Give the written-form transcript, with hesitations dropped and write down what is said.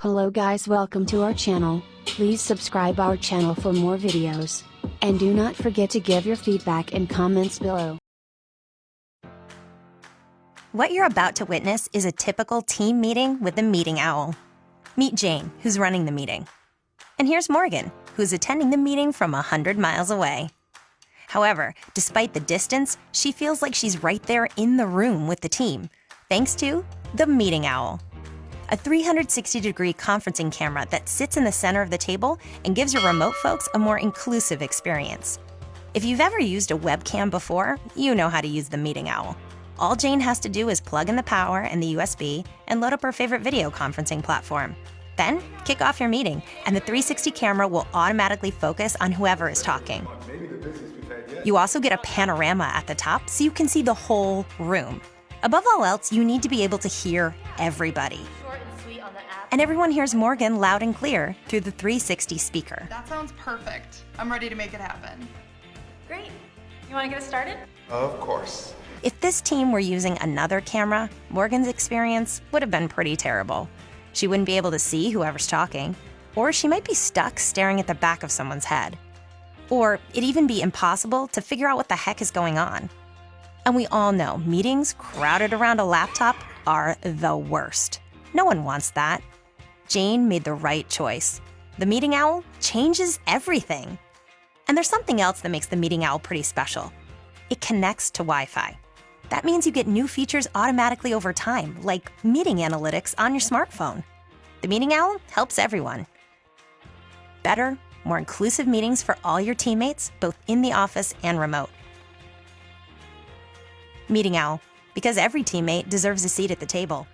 Hello guys, welcome to our channel. Please subscribe our channel for more videos. And do not forget to give your feedback and comments below. What you're about to witness is a typical team meeting with the meeting owl. Meet Jane, who's running the meeting. And here's Morgan, who's attending the meeting from 100 miles away. However, despite the distance, she feels like she's right there in the room with the team, thanks to the meeting owl. A 360-degree conferencing camera that sits in the center of the table and gives your remote folks a more inclusive experience. If you've ever used a webcam before, you know how to use the meeting owl. All Jane has to do is plug in the power and the USB and load up her favorite video conferencing platform. Then, kick off your meeting, and the 360 camera will automatically focus on whoever is talking. You also get a panorama at the top so you can see the whole room. Above all else, you need to be able to hear everybody. And everyone hears Morgan loud and clear through the 360 speaker. That sounds perfect. I'm ready to make it happen. Great. You want to get us started? Of course. If this team were using another camera, Morgan's experience would have been pretty terrible. She wouldn't be able to see whoever's talking, or she might be stuck staring at the back of someone's head. Or it'd even be impossible to figure out what the heck is going on. And we all know meetings crowded around a laptop are the worst. No one wants that. Jane made the right choice. The meeting owl changes everything. And there's something else that makes the meeting owl pretty special. It connects to Wi-Fi. That means you get new features automatically over time, like meeting analytics on your smartphone. The meeting owl helps everyone. Better, more inclusive meetings for all your teammates, both in the office and remote. Meeting owl, because every teammate deserves a seat at the table.